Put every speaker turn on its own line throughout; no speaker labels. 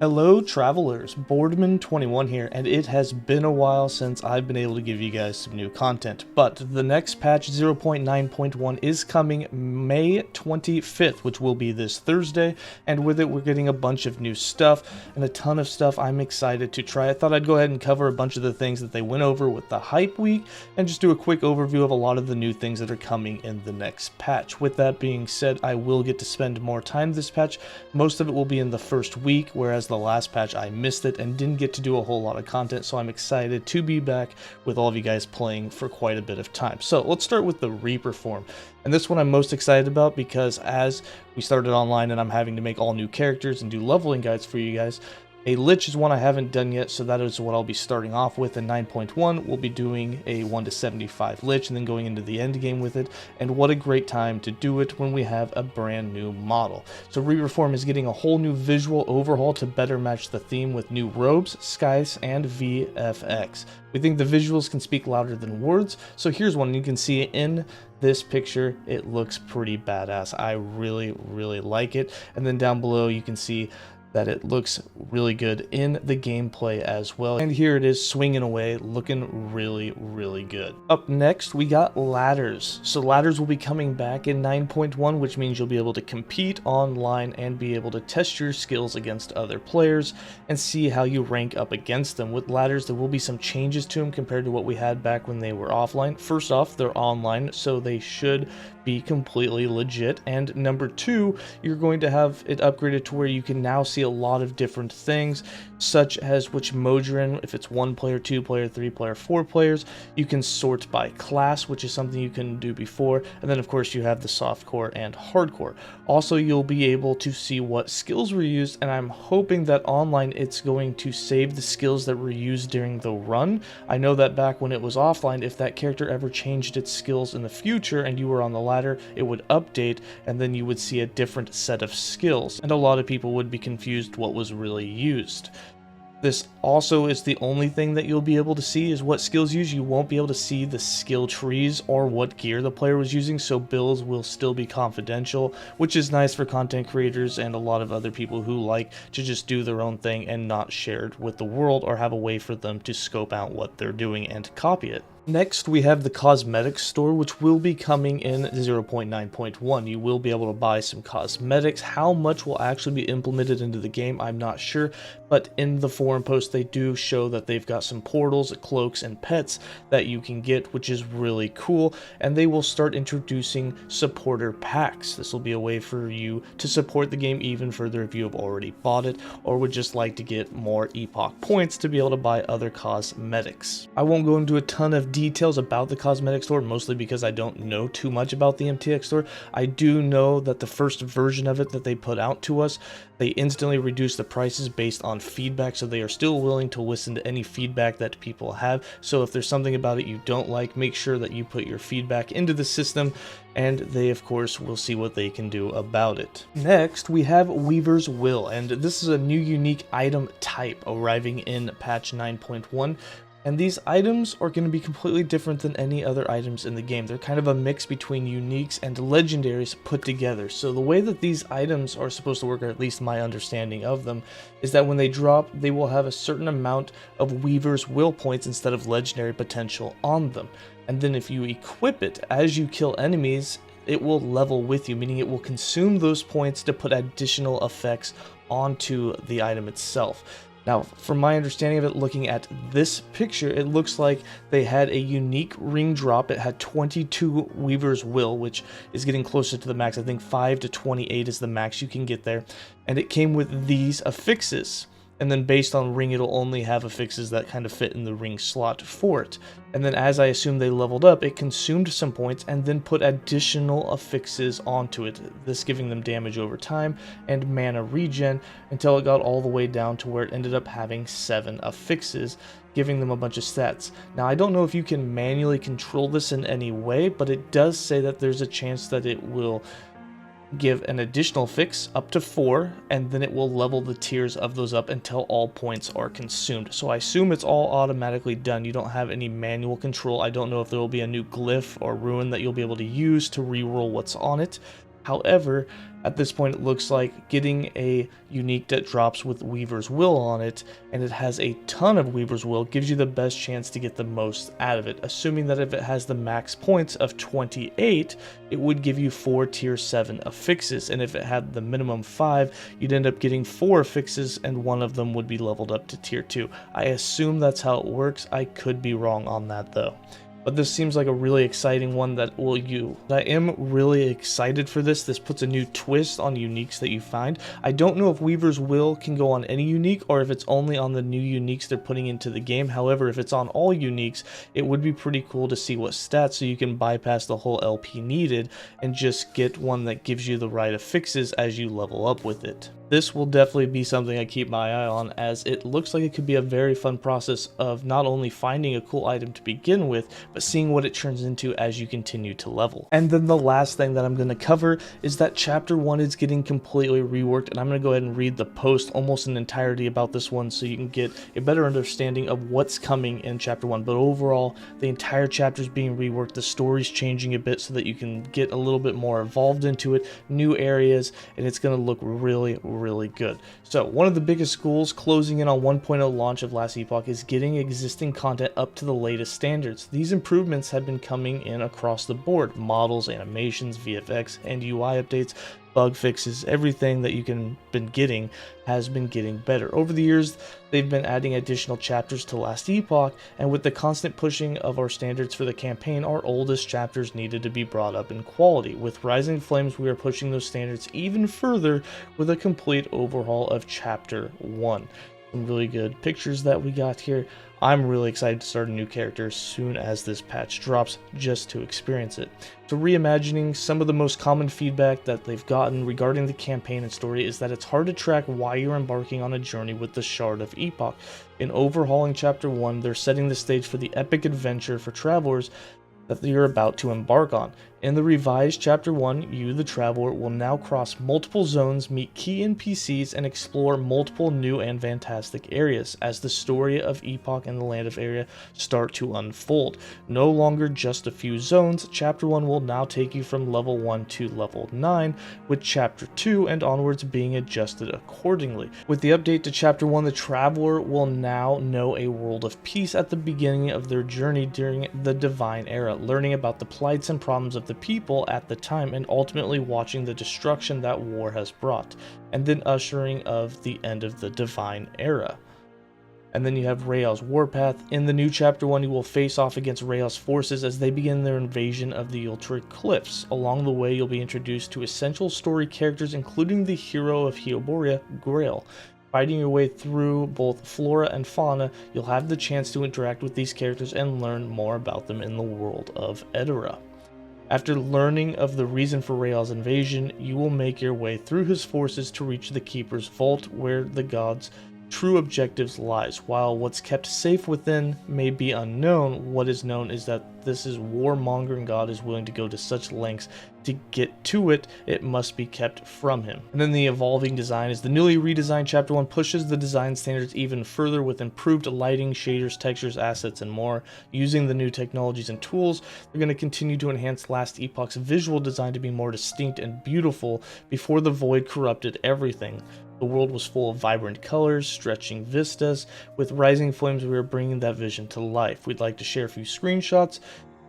Hello travelers, Boardman21 here, and it has been a while since I've been able to give you guys some new content, but the next patch 0.9.1 is coming May 25th, which will be this Thursday, and with it we're getting a bunch of new stuff, and a ton of stuff I'm excited to try. I thought I'd go ahead and cover a bunch of the things that they went over with the hype week, and just do a quick overview of a lot of the new things that are coming in the next patch. With that being said, I will get to spend more time this patch. Most of it will be in the first week, whereas the last patch I missed it and didn't get to do a whole lot of content, so I'm excited to be back with all of you guys playing for quite a bit of time. So let's start with the Reaper form, and this one I'm most excited about because as we started online and I'm having to make all new characters and do leveling guides for you guys, a Lich is one I haven't done yet, so that is what I'll be starting off with. In 9.1, we'll be doing a 1 to 75 Lich and then going into the end game with it. And what a great time to do it when we have a brand new model. So Reaper form is getting a whole new visual overhaul to better match the theme with new robes, skies, and VFX. We think the visuals can speak louder than words, so here's one you can see in this picture. It looks pretty badass. I really like it. And then down below you can see that it looks really good in the gameplay as well. And here it is swinging away, looking really good. Up next, we got ladders. So ladders will be coming back in 9.1, which means you'll be able to compete online and be able to test your skills against other players and see how you rank up against them. With ladders, there will be some changes to them compared to what we had back when they were offline. First off, they're online, so they should be completely legit. And number two, you're going to have it upgraded to where you can now see a lot of different things, such as which mode you're in. If it's 1 player, 2 player, 3 player, 4 players, you can sort by class, which is something you couldn't do before. And then of course you have the softcore and hardcore. Also, you'll be able to see what skills were used, and I'm hoping that online it's going to save the skills that were used during the run. I know that back when it was offline, if that character ever changed its skills in the future and you were on the ladder, it would update and then you would see a different set of skills, and a lot of people would be confused what was really used. This also is the only thing that you'll be able to see is what skills used. You won't be able to see the skill trees or what gear the player was using, so builds will still be confidential, which is nice for content creators and a lot of other people who like to just do their own thing and not share it with the world or have a way for them to scope out what they're doing and copy it. Next, we have the cosmetics store, which will be coming in 0.9.1. You will be able to buy some cosmetics. How much will actually be implemented into the game, I'm not sure, but in the forum post they do show that they've got some portals, cloaks, and pets that you can get, which is really cool, and they will start introducing supporter packs. This will be a way for you to support the game even further if you have already bought it or would just like to get more Epoch points to be able to buy other cosmetics. I won't go into a ton of details about the cosmetic store, mostly because I don't know too much about the MTX store. I do know that the first version of it that they put out to us, they instantly reduced the prices based on feedback, so they are still willing to listen to any feedback that people have. So if there's something about it you don't like, make sure that you put your feedback into the system, and they of course will see what they can do about it. Next, we have Weaver's Will, and this is a new unique item type arriving in patch 9.1. And these items are going to be completely different than any other items in the game. They're kind of a mix between uniques and legendaries put together. So the way that these items are supposed to work, or at least my understanding of them, is that when they drop, they will have a certain amount of Weaver's Will points instead of legendary potential on them. And then if you equip it as you kill enemies, it will level with you, meaning it will consume those points to put additional effects onto the item itself. Now, from my understanding of it, looking at this picture, it looks like they had a unique ring drop. It had 22 Weaver's Will, which is getting closer to the max. I think 5 to 28 is the max you can get there. And it came with these affixes. And then based on ring, it'll only have affixes that kind of fit in the ring slot for it. And then as I assume they leveled up, it consumed some points and then put additional affixes onto it, this giving them damage over time and mana regen until it got all the way down to where it ended up having 7 affixes, giving them a bunch of stats. Now, I don't know if you can manually control this in any way, but it does say that there's a chance that it will give an additional fix up to 4, and then it will level the tiers of those up until all points are consumed. So I assume it's all automatically done. You don't have any manual control. I don't know if there will be a new glyph or rune that you'll be able to use to reroll what's on it, However, at this point it looks like getting a unique that drops with Weaver's Will on it, and it has a ton of Weaver's Will, gives you the best chance to get the most out of it, assuming that if it has the max points of 28, it would give you 4 tier 7 affixes, and if it had the minimum 5, you'd end up getting 4 affixes, and one of them would be leveled up to tier 2. I assume that's how it works. I could be wrong on that though. But this seems like a really exciting one that will you. I am really excited for this. This puts a new twist on uniques that you find. I don't know if Weaver's Will can go on any unique or if it's only on the new uniques they're putting into the game. However, if it's on all uniques, it would be pretty cool to see what stats so you can bypass the whole LP needed and just get one that gives you the right affixes as you level up with it. This will definitely be something I keep my eye on, as it looks like it could be a very fun process of not only finding a cool item to begin with, but seeing what it turns into as you continue to level. And then the last thing that I'm going to cover is that Chapter 1 is getting completely reworked, and I'm going to go ahead and read the post almost in entirety about this one so you can get a better understanding of what's coming in Chapter 1. But overall, the entire chapter is being reworked, the story's changing a bit so that you can get a little bit more involved into it, new areas, and it's going to look really good. So one of the biggest goals closing in on 1.0 launch of last Epoch is getting existing content up to the latest standards. These improvements have been coming in across the board: models, animations, VFX, and UI updates, bug fixes. Everything that you can been getting has been getting better. Over the years, they've been adding additional chapters to last Epoch, and with the constant pushing of our standards for the campaign, our oldest chapters needed to be brought up in quality. With Rising Flames, we are pushing those standards even further with a complete overhaul of Chapter 1. Some really good pictures that we got here. I'm really excited to start a new character as soon as this patch drops, just to experience it. So reimagining, some of the most common feedback that they've gotten regarding the campaign and story is that it's hard to track why you're embarking on a journey with the Shard of Epoch. In overhauling Chapter 1, they're setting the stage for the epic adventure for travelers that you're about to embark on. In the revised Chapter 1, you, the traveler, will now cross multiple zones, meet key NPCs, and explore multiple new and fantastic areas as the story of Epoch and the Land of Area start to unfold. No longer just a few zones, Chapter 1 will now take you from level 1 to level 9, with Chapter 2 and onwards being adjusted accordingly. With the update to Chapter 1, the traveler will now know a world of peace at the beginning of their journey during the Divine Era, learning about the plights and problems of the people at the time, and ultimately watching the destruction that war has brought, and then ushering of the end of the Divine Era. And then you have Rael's Warpath. In the new Chapter 1, you will face off against Rael's forces as they begin their invasion of the Ultra Cliffs. Along the way, you'll be introduced to essential story characters, including the hero of Hyperborea, Grail. Fighting your way through both flora and fauna, you'll have the chance to interact with these characters and learn more about them in the world of Edera. After learning of the reason for Rael's invasion, you will make your way through his forces to reach the Keeper's Vault, where the god's true objectives lies. While what's kept safe within may be unknown, what is known is that this is warmongering god is willing to go to such lengths to get to it, it must be kept from him. And then the evolving design is the newly redesigned Chapter 1 pushes the design standards even further with improved lighting, shaders, textures, assets, and more. Using the new technologies and tools, they're going to continue to enhance last Epoch's visual design to be more distinct and beautiful. Before the void corrupted everything, the world was full of vibrant colors, stretching vistas. With Rising Flames, we are bringing that vision to life. We'd like to share a few screenshots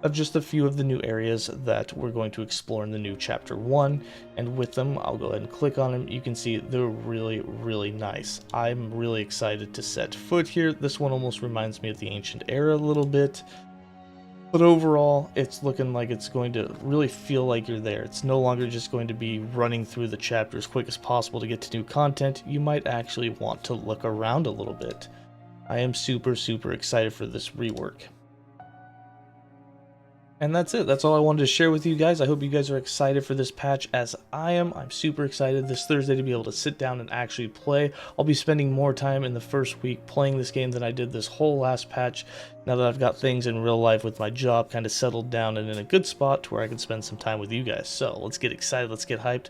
of just a few of the new areas that we're going to explore in the new Chapter 1, and with them, I'll go ahead and click on them. You can see they're really nice. I'm really excited to set foot here. This one almost reminds me of the Ancient Era a little bit, but overall, it's looking like it's going to really feel like you're there. It's no longer just going to be running through the chapter as quick as possible to get to new content. You might actually want to look around a little bit. I am super excited for this rework. And that's it. That's all I wanted to share with you guys. I hope you guys are excited for this patch as I am. I'm super excited this Thursday to be able to sit down and actually play. I'll be spending more time in the first week playing this game than I did this whole last patch, now that I've got things in real life with my job kind of settled down and in a good spot to where I can spend some time with you guys. So let's get excited. Let's get hyped.